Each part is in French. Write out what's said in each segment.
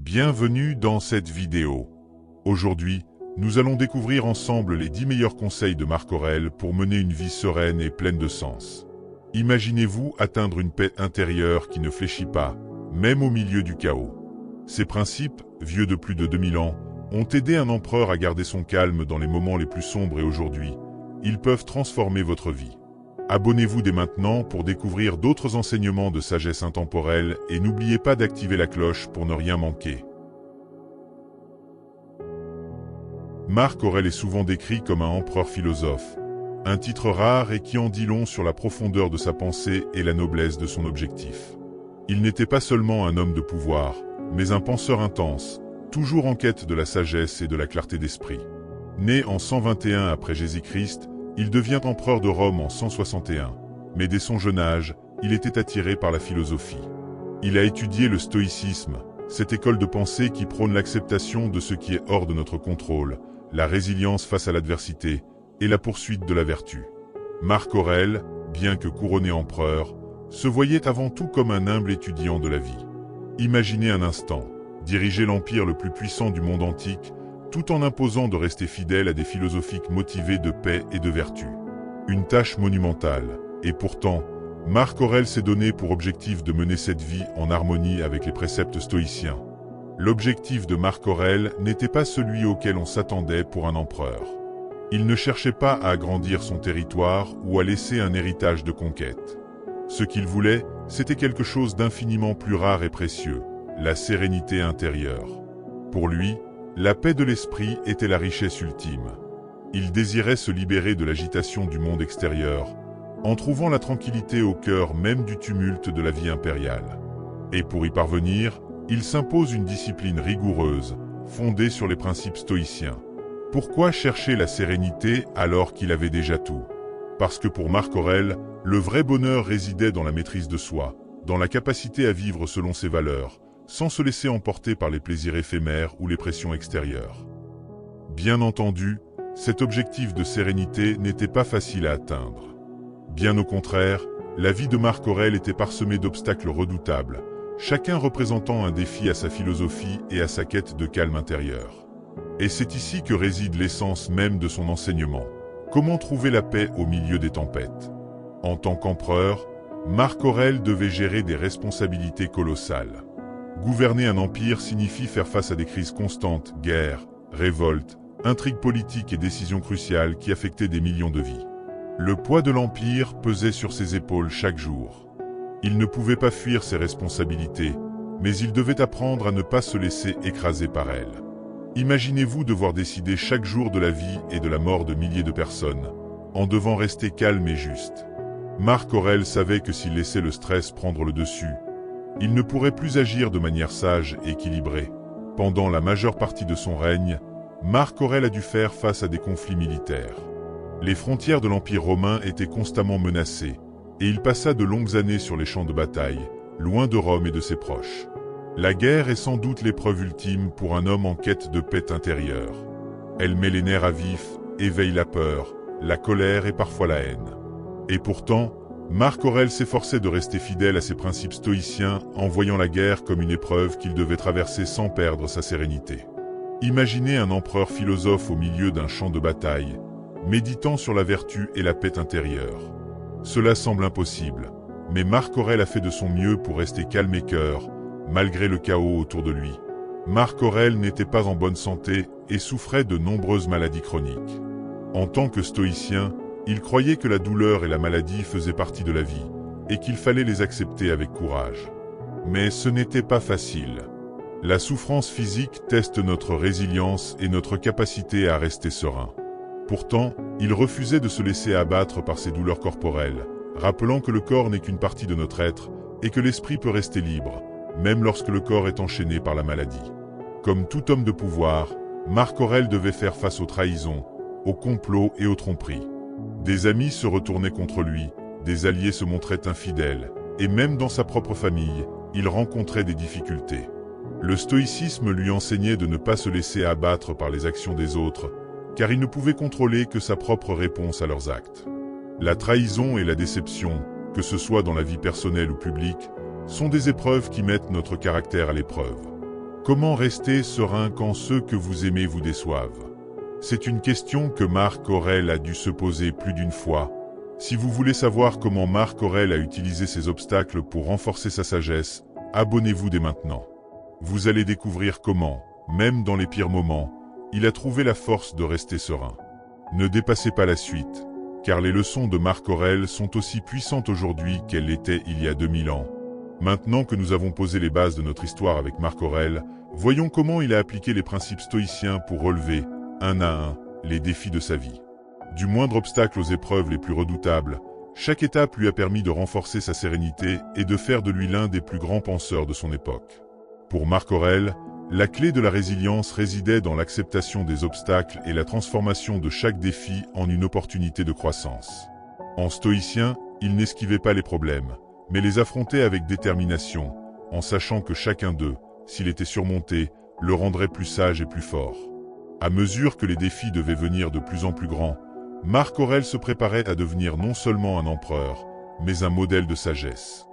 Bienvenue dans cette vidéo. Aujourd'hui, nous allons découvrir ensemble les 10 meilleurs conseils de Marc Aurèle pour mener une vie sereine et pleine de sens. Imaginez-vous atteindre une paix intérieure qui ne fléchit pas, même au milieu du chaos. Ces principes, vieux de plus de 2000 ans, ont aidé un empereur à garder son calme dans les moments les plus sombres et aujourd'hui, ils peuvent transformer votre vie. Abonnez-vous dès maintenant pour découvrir d'autres enseignements de sagesse intemporelle et n'oubliez pas d'activer la cloche pour ne rien manquer. Marc Aurèle est souvent décrit comme un empereur philosophe, un titre rare et qui en dit long sur la profondeur de sa pensée et la noblesse de son objectif. Il n'était pas seulement un homme de pouvoir, mais un penseur intense, toujours en quête de la sagesse et de la clarté d'esprit. Né en 121 après Jésus-Christ, il devient empereur de Rome en 161, mais dès son jeune âge, il était attiré par la philosophie. Il a étudié le stoïcisme, cette école de pensée qui prône l'acceptation de ce qui est hors de notre contrôle, la résilience face à l'adversité et la poursuite de la vertu. Marc Aurèle, bien que couronné empereur, se voyait avant tout comme un humble étudiant de la vie. Imaginez un instant, diriger l'empire le plus puissant du monde antique, tout en imposant de rester fidèle à des philosophiques motivés de paix et de vertu. Une tâche monumentale, et pourtant, Marc Aurèle s'est donné pour objectif de mener cette vie en harmonie avec les préceptes stoïciens. L'objectif de Marc Aurèle n'était pas celui auquel on s'attendait pour un empereur. Il ne cherchait pas à agrandir son territoire ou à laisser un héritage de conquête. Ce qu'il voulait, c'était quelque chose d'infiniment plus rare et précieux, la sérénité intérieure. Pour lui, la paix de l'esprit était la richesse ultime. Il désirait se libérer de l'agitation du monde extérieur, en trouvant la tranquillité au cœur même du tumulte de la vie impériale. Et pour y parvenir, il s'impose une discipline rigoureuse, fondée sur les principes stoïciens. Pourquoi chercher la sérénité alors qu'il avait déjà tout? Parce que pour Marc Aurèle, le vrai bonheur résidait dans la maîtrise de soi, dans la capacité à vivre selon ses valeurs, sans se laisser emporter par les plaisirs éphémères ou les pressions extérieures. Bien entendu, cet objectif de sérénité n'était pas facile à atteindre. Bien au contraire, la vie de Marc Aurèle était parsemée d'obstacles redoutables, chacun représentant un défi à sa philosophie et à sa quête de calme intérieur. Et c'est ici que réside l'essence même de son enseignement. Comment trouver la paix au milieu des tempêtes? En tant qu'empereur, Marc Aurèle devait gérer des responsabilités colossales. Gouverner un empire signifie faire face à des crises constantes, guerres, révoltes, intrigues politiques et décisions cruciales qui affectaient des millions de vies. Le poids de l'empire pesait sur ses épaules chaque jour. Il ne pouvait pas fuir ses responsabilités, mais il devait apprendre à ne pas se laisser écraser par elles. Imaginez-vous devoir décider chaque jour de la vie et de la mort de milliers de personnes, en devant rester calme et juste. Marc Aurèle savait que s'il laissait le stress prendre le dessus, il ne pourrait plus agir de manière sage et équilibrée. Pendant la majeure partie de son règne, Marc Aurèle a dû faire face à des conflits militaires. Les frontières de l'Empire romain étaient constamment menacées, et il passa de longues années sur les champs de bataille, loin de Rome et de ses proches. La guerre est sans doute l'épreuve ultime pour un homme en quête de paix intérieure. Elle met les nerfs à vif, éveille la peur, la colère et parfois la haine. Et pourtant, Marc Aurèle s'efforçait de rester fidèle à ses principes stoïciens en voyant la guerre comme une épreuve qu'il devait traverser sans perdre sa sérénité. Imaginez un empereur philosophe au milieu d'un champ de bataille, méditant sur la vertu et la paix intérieure. Cela semble impossible, mais Marc Aurèle a fait de son mieux pour rester calme et cœur, malgré le chaos autour de lui. Marc Aurèle n'était pas en bonne santé et souffrait de nombreuses maladies chroniques. En tant que stoïcien, il croyait que la douleur et la maladie faisaient partie de la vie, et qu'il fallait les accepter avec courage. Mais ce n'était pas facile. La souffrance physique teste notre résilience et notre capacité à rester serein. Pourtant, il refusait de se laisser abattre par ces douleurs corporelles, rappelant que le corps n'est qu'une partie de notre être, et que l'esprit peut rester libre, même lorsque le corps est enchaîné par la maladie. Comme tout homme de pouvoir, Marc Aurèle devait faire face aux trahisons, aux complots et aux tromperies. Des amis se retournaient contre lui, des alliés se montraient infidèles, et même dans sa propre famille, il rencontrait des difficultés. Le stoïcisme lui enseignait de ne pas se laisser abattre par les actions des autres, car il ne pouvait contrôler que sa propre réponse à leurs actes. La trahison et la déception, que ce soit dans la vie personnelle ou publique, sont des épreuves qui mettent notre caractère à l'épreuve. Comment rester serein quand ceux que vous aimez vous déçoivent? C'est une question que Marc Aurèle a dû se poser plus d'une fois. Si vous voulez savoir comment Marc Aurèle a utilisé ces obstacles pour renforcer sa sagesse, abonnez-vous dès maintenant. Vous allez découvrir comment, même dans les pires moments, il a trouvé la force de rester serein. Ne dépassez pas la suite, car les leçons de Marc Aurèle sont aussi puissantes aujourd'hui qu'elles l'étaient il y a 2000 ans. Maintenant que nous avons posé les bases de notre histoire avec Marc Aurèle, voyons comment il a appliqué les principes stoïciens pour relever, un à un, les défis de sa vie. Du moindre obstacle aux épreuves les plus redoutables, chaque étape lui a permis de renforcer sa sérénité et de faire de lui l'un des plus grands penseurs de son époque. Pour Marc Aurèle, la clé de la résilience résidait dans l'acceptation des obstacles et la transformation de chaque défi en une opportunité de croissance. En stoïcien, il n'esquivait pas les problèmes, mais les affrontait avec détermination, en sachant que chacun d'eux, s'il était surmonté, le rendrait plus sage et plus fort. À mesure que les défis devaient venir de plus en plus grands, Marc Aurèle se préparait à devenir non seulement un empereur, mais un modèle de sagesse.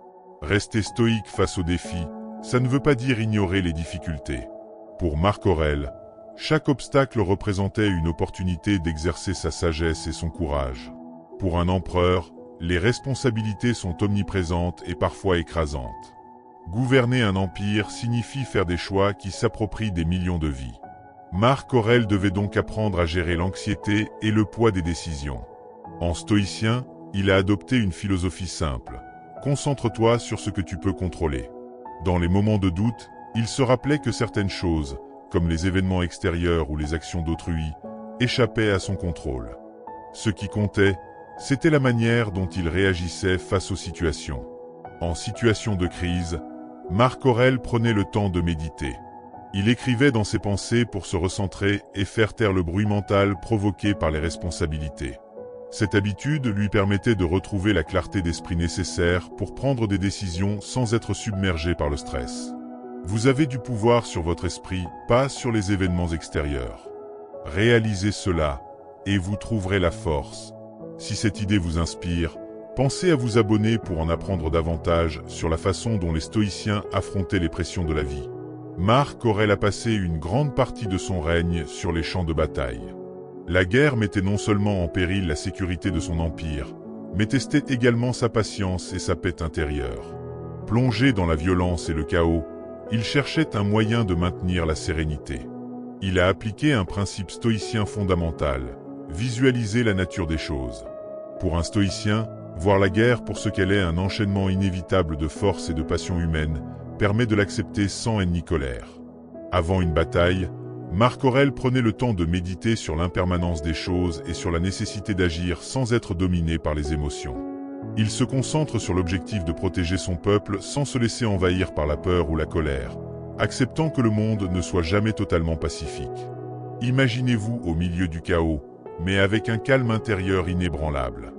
Rester stoïque face aux défis, ça ne veut pas dire ignorer les difficultés. Pour Marc Aurèle, chaque obstacle représentait une opportunité d'exercer sa sagesse et son courage. Pour un empereur, les responsabilités sont omniprésentes et parfois écrasantes. Gouverner un empire signifie faire des choix qui s'approprient des millions de vies. Marc Aurèle devait donc apprendre à gérer l'anxiété et le poids des décisions. En stoïcien, il a adopté une philosophie simple. Concentre-toi sur ce que tu peux contrôler. Dans les moments de doute, il se rappelait que certaines choses, comme les événements extérieurs ou les actions d'autrui, échappaient à son contrôle. Ce qui comptait, c'était la manière dont il réagissait face aux situations. En situation de crise, Marc Aurèle prenait le temps de méditer. Il écrivait dans ses pensées pour se recentrer et faire taire le bruit mental provoqué par les responsabilités. Cette habitude lui permettait de retrouver la clarté d'esprit nécessaire pour prendre des décisions sans être submergé par le stress. Vous avez du pouvoir sur votre esprit, pas sur les événements extérieurs. Réalisez cela, et vous trouverez la force. Si cette idée vous inspire, pensez à vous abonner pour en apprendre davantage sur la façon dont les stoïciens affrontaient les pressions de la vie. Marc Aurèle a passé une grande partie de son règne sur les champs de bataille. La guerre mettait non seulement en péril la sécurité de son empire, mais testait également sa patience et sa paix intérieure. Plongé dans la violence et le chaos, il cherchait un moyen de maintenir la sérénité. Il a appliqué un principe stoïcien fondamental, visualiser la nature des choses. Pour un stoïcien, voir la guerre pour ce qu'elle est, un enchaînement inévitable de force et de passion humaine, permet de l'accepter sans haine ni colère. Avant une bataille, Marc Aurèle prenait le temps de méditer sur l'impermanence des choses et sur la nécessité d'agir sans être dominé par les émotions. Il se concentre sur l'objectif de protéger son peuple sans se laisser envahir par la peur ou la colère, acceptant que le monde ne soit jamais totalement pacifique. Imaginez-vous au milieu du chaos, mais avec un calme intérieur inébranlable.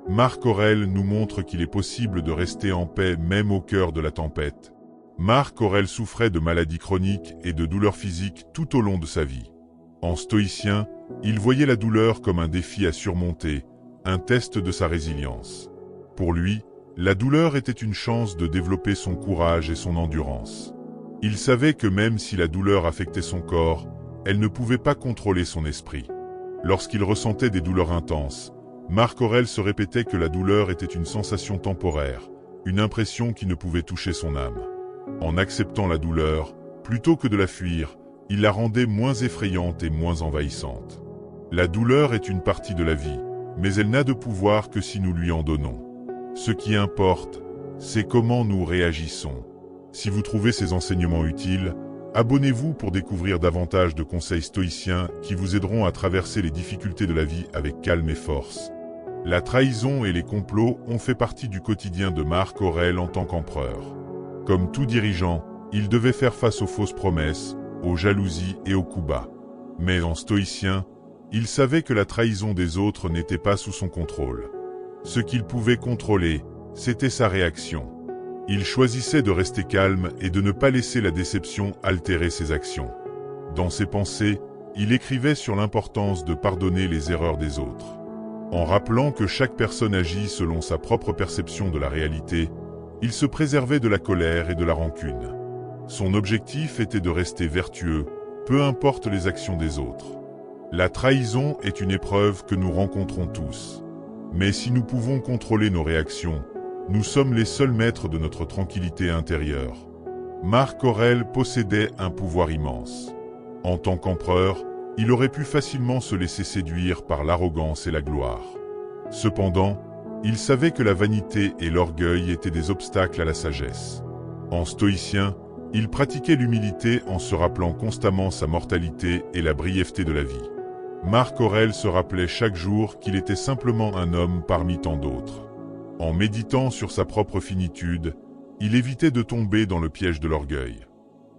Marc Aurèle nous montre qu'il est possible de rester en paix même au cœur de la tempête. Marc Aurèle souffrait de maladies chroniques et de douleurs physiques tout au long de sa vie. En stoïcien, il voyait la douleur comme un défi à surmonter, un test de sa résilience. Pour lui, la douleur était une chance de développer son courage et son endurance. Il savait que même si la douleur affectait son corps, elle ne pouvait pas contrôler son esprit. Lorsqu'il ressentait des douleurs intenses, Marc Aurèle se répétait que la douleur était une sensation temporaire, une impression qui ne pouvait toucher son âme. En acceptant la douleur, plutôt que de la fuir, il la rendait moins effrayante et moins envahissante. La douleur est une partie de la vie, mais elle n'a de pouvoir que si nous lui en donnons. Ce qui importe, c'est comment nous réagissons. Si vous trouvez ces enseignements utiles, abonnez-vous pour découvrir davantage de conseils stoïciens qui vous aideront à traverser les difficultés de la vie avec calme et force. La trahison et les complots ont fait partie du quotidien de Marc Aurèle en tant qu'empereur. Comme tout dirigeant, il devait faire face aux fausses promesses, aux jalousies et aux coups bas. Mais en stoïcien, il savait que la trahison des autres n'était pas sous son contrôle. Ce qu'il pouvait contrôler, c'était sa réaction. Il choisissait de rester calme et de ne pas laisser la déception altérer ses actions. Dans ses pensées, il écrivait sur l'importance de pardonner les erreurs des autres. En rappelant que chaque personne agit selon sa propre perception de la réalité, il se préservait de la colère et de la rancune. Son objectif était de rester vertueux, peu importe les actions des autres. La trahison est une épreuve que nous rencontrons tous. Mais si nous pouvons contrôler nos réactions, nous sommes les seuls maîtres de notre tranquillité intérieure. Marc Aurèle possédait un pouvoir immense. En tant qu'empereur, il aurait pu facilement se laisser séduire par l'arrogance et la gloire. Cependant, il savait que la vanité et l'orgueil étaient des obstacles à la sagesse. En stoïcien, il pratiquait l'humilité en se rappelant constamment sa mortalité et la brièveté de la vie. Marc Aurèle se rappelait chaque jour qu'il était simplement un homme parmi tant d'autres. En méditant sur sa propre finitude, il évitait de tomber dans le piège de l'orgueil.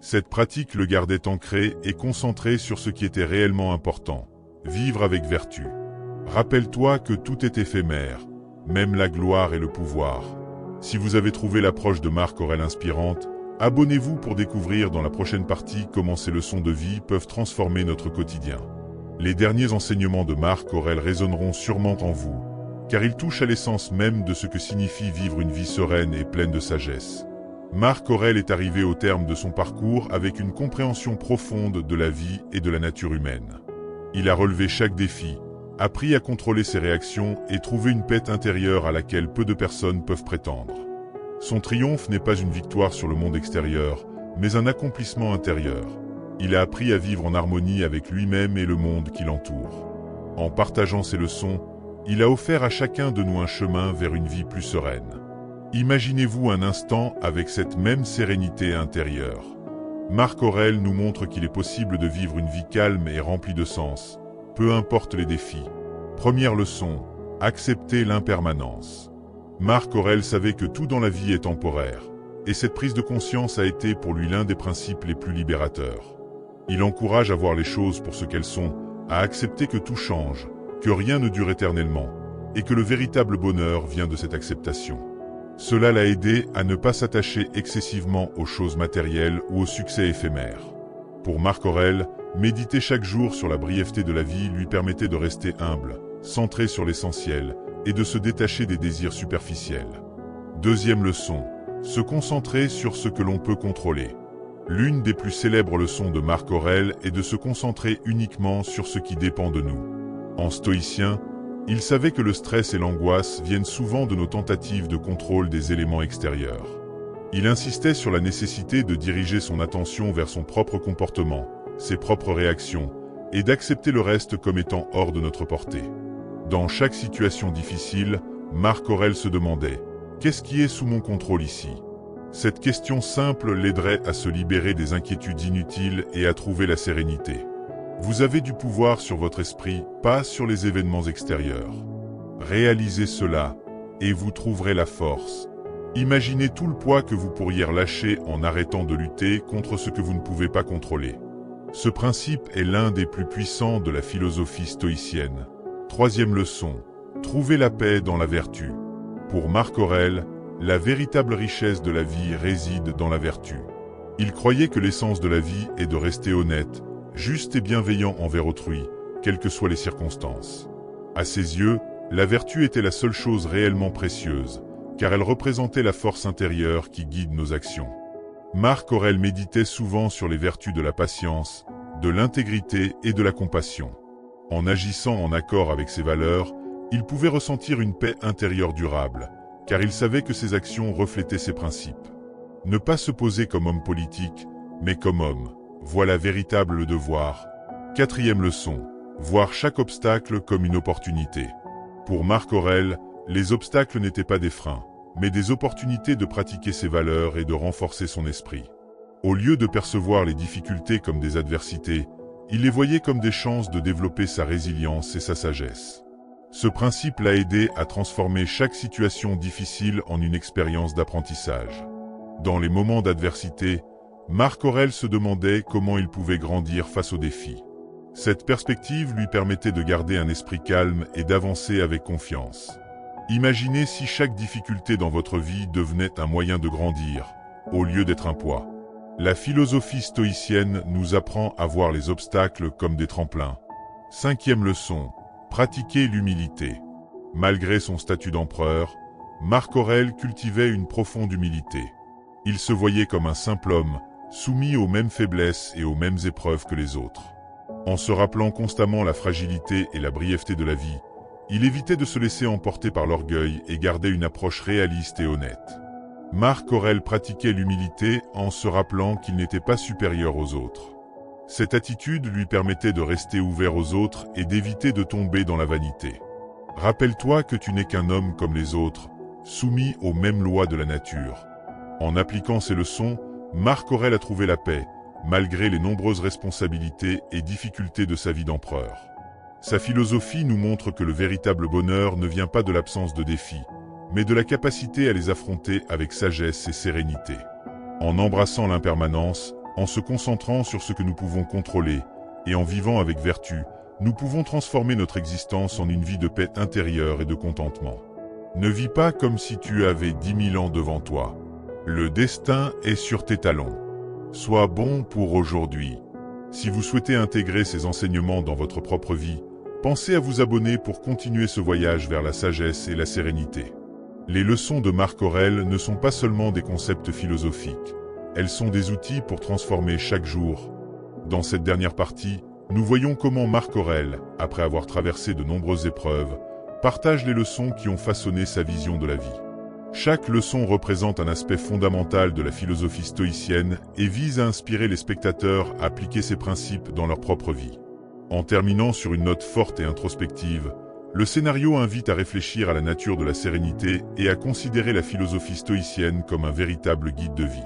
Cette pratique le gardait ancré et concentré sur ce qui était réellement important, vivre avec vertu. Rappelle-toi que tout est éphémère, même la gloire et le pouvoir. Si vous avez trouvé l'approche de Marc Aurèle inspirante, abonnez-vous pour découvrir dans la prochaine partie comment ces leçons de vie peuvent transformer notre quotidien. Les derniers enseignements de Marc Aurèle résonneront sûrement en vous, car ils touchent à l'essence même de ce que signifie vivre une vie sereine et pleine de sagesse. Marc Aurèle est arrivé au terme de son parcours avec une compréhension profonde de la vie et de la nature humaine. Il a relevé chaque défi, appris à contrôler ses réactions et trouvé une paix intérieure à laquelle peu de personnes peuvent prétendre. Son triomphe n'est pas une victoire sur le monde extérieur, mais un accomplissement intérieur. Il a appris à vivre en harmonie avec lui-même et le monde qui l'entoure. En partageant ses leçons, il a offert à chacun de nous un chemin vers une vie plus sereine. Imaginez-vous un instant avec cette même sérénité intérieure. Marc Aurèle nous montre qu'il est possible de vivre une vie calme et remplie de sens, peu importe les défis. Première leçon, accepter l'impermanence. Marc Aurèle savait que tout dans la vie est temporaire, et cette prise de conscience a été pour lui l'un des principes les plus libérateurs. Il encourage à voir les choses pour ce qu'elles sont, à accepter que tout change, que rien ne dure éternellement, et que le véritable bonheur vient de cette acceptation. Cela l'a aidé à ne pas s'attacher excessivement aux choses matérielles ou au succès éphémère. Pour Marc Aurèle, méditer chaque jour sur la brièveté de la vie lui permettait de rester humble, centré sur l'essentiel, et de se détacher des désirs superficiels. Deuxième leçon, se concentrer sur ce que l'on peut contrôler. L'une des plus célèbres leçons de Marc Aurèle est de se concentrer uniquement sur ce qui dépend de nous. En stoïcien, il savait que le stress et l'angoisse viennent souvent de nos tentatives de contrôle des éléments extérieurs. Il insistait sur la nécessité de diriger son attention vers son propre comportement, ses propres réactions, et d'accepter le reste comme étant hors de notre portée. Dans chaque situation difficile, Marc Aurèle se demandait « Qu'est-ce qui est sous mon contrôle ici ?» Cette question simple l'aiderait à se libérer des inquiétudes inutiles et à trouver la sérénité. Vous avez du pouvoir sur votre esprit, pas sur les événements extérieurs. Réalisez cela, et vous trouverez la force. Imaginez tout le poids que vous pourriez relâcher en arrêtant de lutter contre ce que vous ne pouvez pas contrôler. Ce principe est l'un des plus puissants de la philosophie stoïcienne. Troisième leçon, trouver la paix dans la vertu. Pour Marc Aurèle, la véritable richesse de la vie réside dans la vertu. Il croyait que l'essence de la vie est de rester honnête, juste et bienveillant envers autrui, quelles que soient les circonstances. À ses yeux, la vertu était la seule chose réellement précieuse, car elle représentait la force intérieure qui guide nos actions. Marc Aurèle méditait souvent sur les vertus de la patience, de l'intégrité et de la compassion. En agissant en accord avec ses valeurs, il pouvait ressentir une paix intérieure durable, car il savait que ses actions reflétaient ses principes. Ne pas se poser comme homme politique, mais comme homme. Voilà véritable devoir. Quatrième leçon, voir chaque obstacle comme une opportunité. Pour Marc Aurèle, les obstacles n'étaient pas des freins, mais des opportunités de pratiquer ses valeurs et de renforcer son esprit. Au lieu de percevoir les difficultés comme des adversités, il les voyait comme des chances de développer sa résilience et sa sagesse. Ce principe l'a aidé à transformer chaque situation difficile en une expérience d'apprentissage. Dans les moments d'adversité, Marc Aurèle se demandait comment il pouvait grandir face aux défis. Cette perspective lui permettait de garder un esprit calme et d'avancer avec confiance. Imaginez si chaque difficulté dans votre vie devenait un moyen de grandir, au lieu d'être un poids. La philosophie stoïcienne nous apprend à voir les obstacles comme des tremplins. Cinquième leçon, pratiquer l'humilité. Malgré son statut d'empereur, Marc Aurèle cultivait une profonde humilité. Il se voyait comme un simple homme, soumis aux mêmes faiblesses et aux mêmes épreuves que les autres. En se rappelant constamment la fragilité et la brièveté de la vie, il évitait de se laisser emporter par l'orgueil et gardait une approche réaliste et honnête. Marc Aurèle pratiquait l'humilité en se rappelant qu'il n'était pas supérieur aux autres. Cette attitude lui permettait de rester ouvert aux autres et d'éviter de tomber dans la vanité. Rappelle-toi que tu n'es qu'un homme comme les autres, soumis aux mêmes lois de la nature. En appliquant ces leçons, Marc Aurèle a trouvé la paix, malgré les nombreuses responsabilités et difficultés de sa vie d'empereur. Sa philosophie nous montre que le véritable bonheur ne vient pas de l'absence de défis, mais de la capacité à les affronter avec sagesse et sérénité. En embrassant l'impermanence, en se concentrant sur ce que nous pouvons contrôler, et en vivant avec vertu, nous pouvons transformer notre existence en une vie de paix intérieure et de contentement. Ne vis pas comme si tu avais 10 000 ans devant toi. Le destin est sur tes talons. Sois bon pour aujourd'hui. Si vous souhaitez intégrer ces enseignements dans votre propre vie, pensez à vous abonner pour continuer ce voyage vers la sagesse et la sérénité. Les leçons de Marc Aurèle ne sont pas seulement des concepts philosophiques. Elles sont des outils pour transformer chaque jour. Dans cette dernière partie, nous voyons comment Marc Aurèle, après avoir traversé de nombreuses épreuves, partage les leçons qui ont façonné sa vision de la vie. Chaque leçon représente un aspect fondamental de la philosophie stoïcienne et vise à inspirer les spectateurs à appliquer ces principes dans leur propre vie. En terminant sur une note forte et introspective, le scénario invite à réfléchir à la nature de la sérénité et à considérer la philosophie stoïcienne comme un véritable guide de vie.